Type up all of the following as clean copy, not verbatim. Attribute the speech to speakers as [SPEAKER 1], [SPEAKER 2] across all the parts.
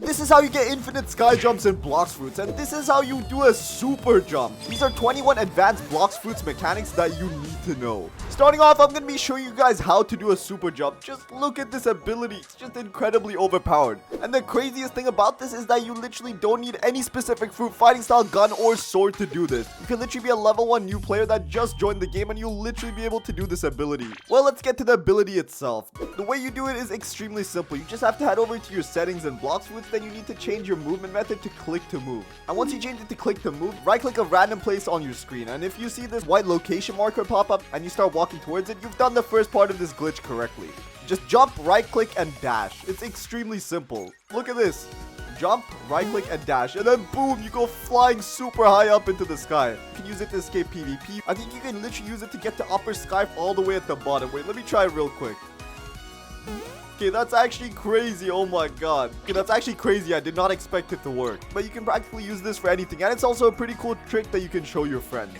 [SPEAKER 1] This is how you get infinite sky jumps in Blox fruits, and this is how you do a super jump. These are 21 advanced Blox fruits mechanics that you need to know. Starting off, I'm going to be showing you guys how to do a super jump. Just look at this ability. It's just incredibly overpowered. And the craziest thing about this is that you literally don't need any specific fruit, fighting style, gun, or sword to do this. You can literally be a level 1 new player that just joined the game and you'll literally be able to do this ability. Well, let's get to the ability itself. The way you do it is extremely simple. You just have to head over to your settings in Blox fruits, then you need to change your movement method to click to move. And once you change it to click to move, right click a random place on your screen, and if you see this white location marker pop up and you start walking towards it, you've done the first part of this glitch correctly. Just jump, right click, and dash. It's extremely simple. Look at this. Jump, right click, and dash, and then boom, you go flying super high up into the sky. You can use it to escape PvP. I think you can literally use it to get to upper sky all the way at the bottom. Wait, let me try it real quick. Okay, that's actually crazy. Oh my god. Okay, that's actually crazy. I did not expect it to work. But you can practically use this for anything. And it's also a pretty cool trick that you can show your friends.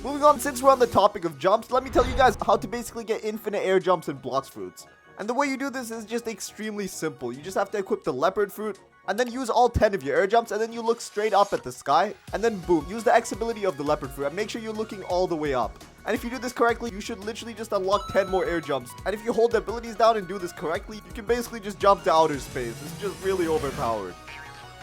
[SPEAKER 1] Moving on, since we're on the topic of jumps, let me tell you guys how to basically get infinite air jumps in Blox fruits. And the way you do this is just extremely simple. You just have to equip the leopard fruit, and then use all 10 of your air jumps, and then you look straight up at the sky, and then boom, use the X ability of the leopard fruit, and make sure you're looking all the way up. And if you do this correctly, you should literally just unlock 10 more air jumps. And if you hold the abilities down and do this correctly, you can basically just jump to outer space. It's just really overpowered.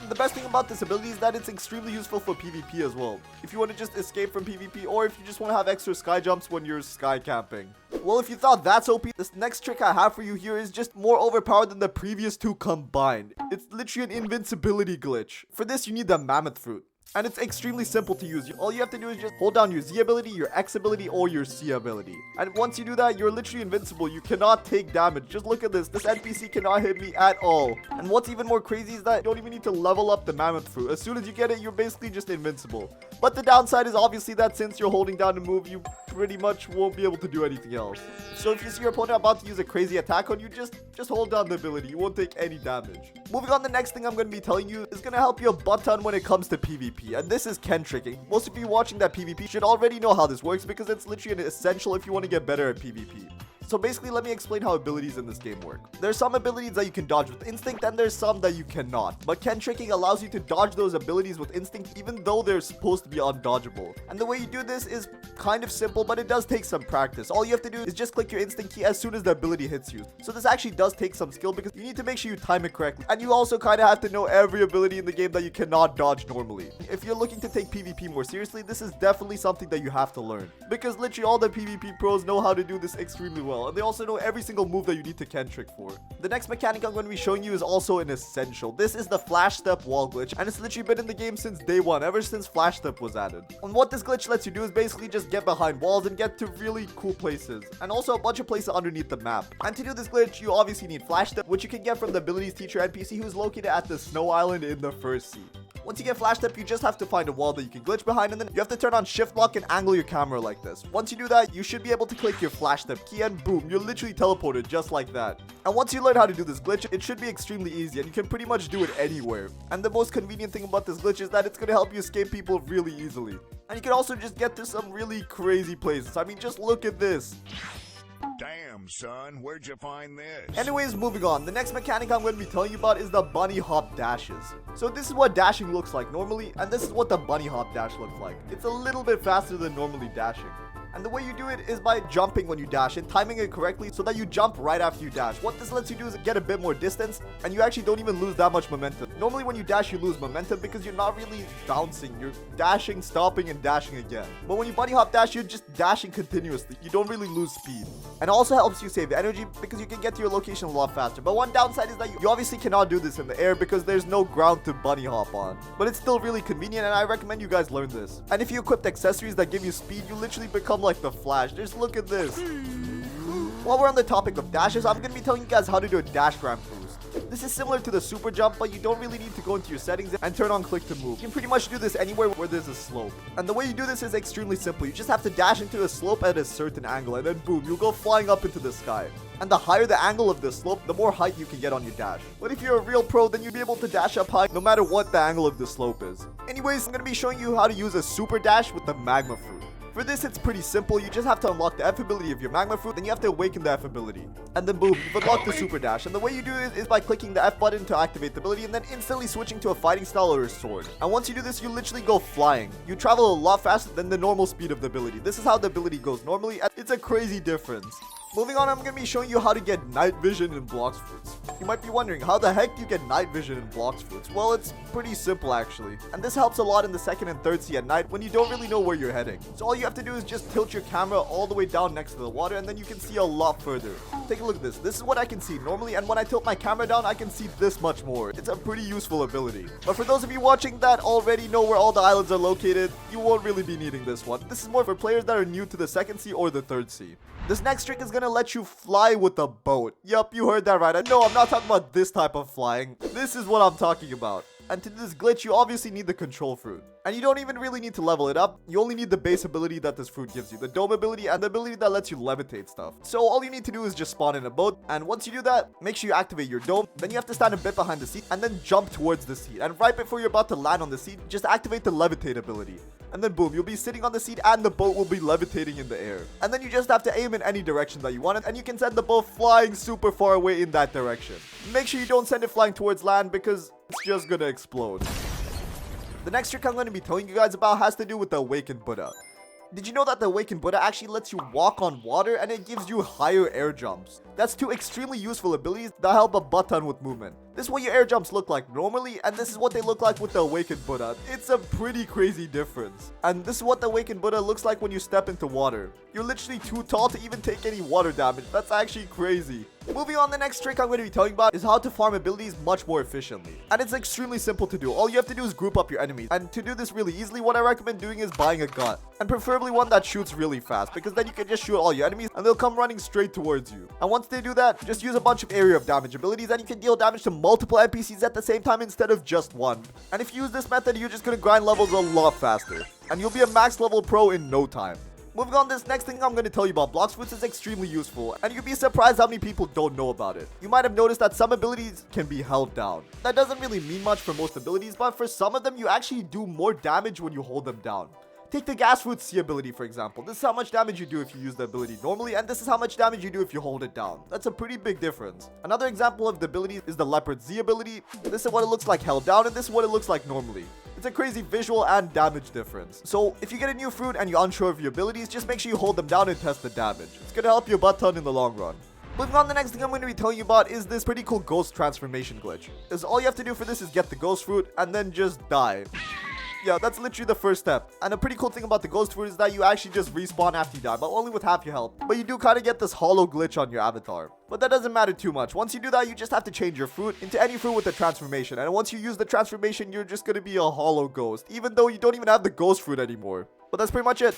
[SPEAKER 1] The best thing about this ability is that it's extremely useful for PvP as well. If you want to just escape from PvP, or if you just want to have extra sky jumps when you're sky camping. Well, if you thought that's OP, this next trick I have for you here is just more overpowered than the previous two combined. It's literally an invincibility glitch. For this, you need the mammoth fruit. And it's extremely simple to use. All you have to do is just hold down your Z ability, your X ability, or your C ability. And once you do that, you're literally invincible. You cannot take damage. Just look at this. This NPC cannot hit me at all. And what's even more crazy is that you don't even need to level up the mammoth fruit. As soon as you get it, you're basically just invincible. But the downside is obviously that since you're holding down to move, you pretty much won't be able to do anything else. So if you see your opponent about to use a crazy attack on you, just hold down the ability. You won't take any damage. Moving on, the next thing I'm going to be telling you is going to help you a butt ton when it comes to PvP. And this is Ken tricking. Most of you watching that PvP should already know how this works because it's literally an essential if you want to get better at PvP. So basically, let me explain how abilities in this game work. There's some abilities that you can dodge with instinct, and there's some that you cannot. But Ken tricking allows you to dodge those abilities with instinct even though they're supposed to be undodgeable. And the way you do this is kind of simple, but it does take some practice. All you have to do is just click your instinct key as soon as the ability hits you. So this actually does take some skill because you need to make sure you time it correctly. And you also kind of have to know every ability in the game that you cannot dodge normally. If you're looking to take PvP more seriously, this is definitely something that you have to learn. Because literally all the PvP pros know how to do this extremely well. And they also know every single move that you need to Ken trick for. The next mechanic I'm going to be showing you is also an essential. This is the flash step wall glitch, and it's literally been in the game since day one, ever since flash step was added. And what this glitch lets you do is basically just get behind walls and get to really cool places, and also a bunch of places underneath the map. And to do this glitch, you obviously need flash step, which you can get from the abilities teacher NPC who's located at the snow island in the first sea. Once you get flash step, you just have to find a wall that you can glitch behind, and then you have to turn on shift lock and angle your camera like this. Once you do that, you should be able to click your flash step key, and boom, you're literally teleported just like that. And once you learn how to do this glitch, it should be extremely easy, and you can pretty much do it anywhere. And the most convenient thing about this glitch is that it's going to help you escape people really easily. And you can also just get to some really crazy places. I mean, just look at this.
[SPEAKER 2] Damn, son, where'd you find this?
[SPEAKER 1] Anyways, moving on. The next mechanic I'm going to be telling you about is the bunny hop dashes. So this is what dashing looks like normally, and this is what the bunny hop dash looks like. It's a little bit faster than normally dashing. And the way you do it is by jumping when you dash and timing it correctly so that you jump right after you dash. What this lets you do is get a bit more distance, and you actually don't even lose that much momentum. Normally when you dash, you lose momentum because you're not really bouncing. You're dashing, stopping, and dashing again. But when you bunny hop dash, you're just dashing continuously. You don't really lose speed. And it also helps you save energy because you can get to your location a lot faster. But one downside is that you obviously cannot do this in the air because there's no ground to bunny hop on. But it's still really convenient, and I recommend you guys learn this. And if you equip accessories that give you speed, you literally become like the Flash. Just look at this. While we're on the topic of dashes, I'm going to be telling you guys how to do a dash ramp boost. This is similar to the super jump, but you don't really need to go into your settings and turn on click to move. You can pretty much do this anywhere where there's a slope. And the way you do this is extremely simple. You just have to dash into a slope at a certain angle, and then boom, you'll go flying up into the sky. And the higher the angle of the slope, the more height you can get on your dash. But if you're a real pro, then you'll be able to dash up high no matter what the angle of the slope is. Anyways, I'm going to be showing you how to use a super dash with the magma fruit. For this, it's pretty simple. You just have to unlock the F ability of your magma fruit, then you have to awaken the F ability. And then boom, you've unlocked the super dash. And the way you do it is by clicking the F button to activate the ability and then instantly switching to a fighting style or a sword. And once you do this, you literally go flying. You travel a lot faster than the normal speed of the ability. This is how the ability goes normally, and it's a crazy difference. Moving on, I'm going to be showing you how to get night vision in Blox fruits. You might be wondering, how the heck do you get night vision in Blox fruits? Well, it's pretty simple actually. And this helps a lot in the second and third sea at night when you don't really know where you're heading. So all you have to do is just tilt your camera all the way down next to the water and then you can see a lot further. Take a look at this. This is what I can see normally, and when I tilt my camera down, I can see this much more. It's a pretty useful ability. But for those of you watching that already know where all the islands are located, you won't really be needing this one. This is more for players that are new to the second sea or the third sea. This next trick is gonna let you fly with a boat. Yup, you heard that right. And no, I'm not talking about this type of flying. This is what I'm talking about. And to do this glitch, you obviously need the control fruit. And you don't even really need to level it up. You only need the base ability that this fruit gives you, the dome ability and the ability that lets you levitate stuff. So all you need to do is just spawn in a boat. And once you do that, make sure you activate your dome. Then you have to stand a bit behind the seat and then jump towards the seat. And right before you're about to land on the seat, just activate the levitate ability. And then boom, you'll be sitting on the seat and the boat will be levitating in the air. And then you just have to aim in any direction that you want it, and you can send the boat flying super far away in that direction. Make sure you don't send it flying towards land because it's just gonna explode. The next trick I'm going to be telling you guys about has to do with the Awakened Buddha. Did you know that the Awakened Buddha actually lets you walk on water and it gives you higher air jumps? That's two extremely useful abilities that help a butt ton with movement. This is what your air jumps look like normally, and this is what they look like with the Awakened Buddha. It's a pretty crazy difference. And this is what the Awakened Buddha looks like when you step into water. You're literally too tall to even take any water damage. That's actually crazy. Moving on, the next trick I'm going to be telling you about is how to farm abilities much more efficiently. And it's extremely simple to do. All you have to do is group up your enemies. And to do this really easily, what I recommend doing is buying a gun. And preferably one that shoots really fast, because then you can just shoot all your enemies and they'll come running straight towards you. And once they do that, just use a bunch of area of damage abilities and you can deal damage to multiple NPCs at the same time instead of just one. And if you use this method, you're just going to grind levels a lot faster. And you'll be a max level pro in no time. Moving on, this next thing I'm going to tell you about Blox fruits is extremely useful, and you'd be surprised how many people don't know about it. You might have noticed that some abilities can be held down. That doesn't really mean much for most abilities, but for some of them, you actually do more damage when you hold them down. Take the Gas Fruit C ability, for example. This is how much damage you do if you use the ability normally, and this is how much damage you do if you hold it down. That's a pretty big difference. Another example of the ability is the Leopard Z ability. This is what it looks like held down, and this is what it looks like normally. It's a crazy visual and damage difference. So if you get a new fruit and you're unsure of your abilities, just make sure you hold them down and test the damage. It's gonna help you a butt ton in the long run. Moving on, the next thing I'm going to be telling you about is this pretty cool ghost transformation glitch. Is all you have to do for this is get the ghost fruit and then just die. Yeah, that's literally the first step. And a pretty cool thing about the ghost fruit is that you actually just respawn after you die, but only with half your health. But you do kind of get this hollow glitch on your avatar. But that doesn't matter too much. Once you do that, you just have to change your fruit into any fruit with a transformation. And once you use the transformation, you're just going to be a hollow ghost, even though you don't even have the ghost fruit anymore. But that's pretty much it.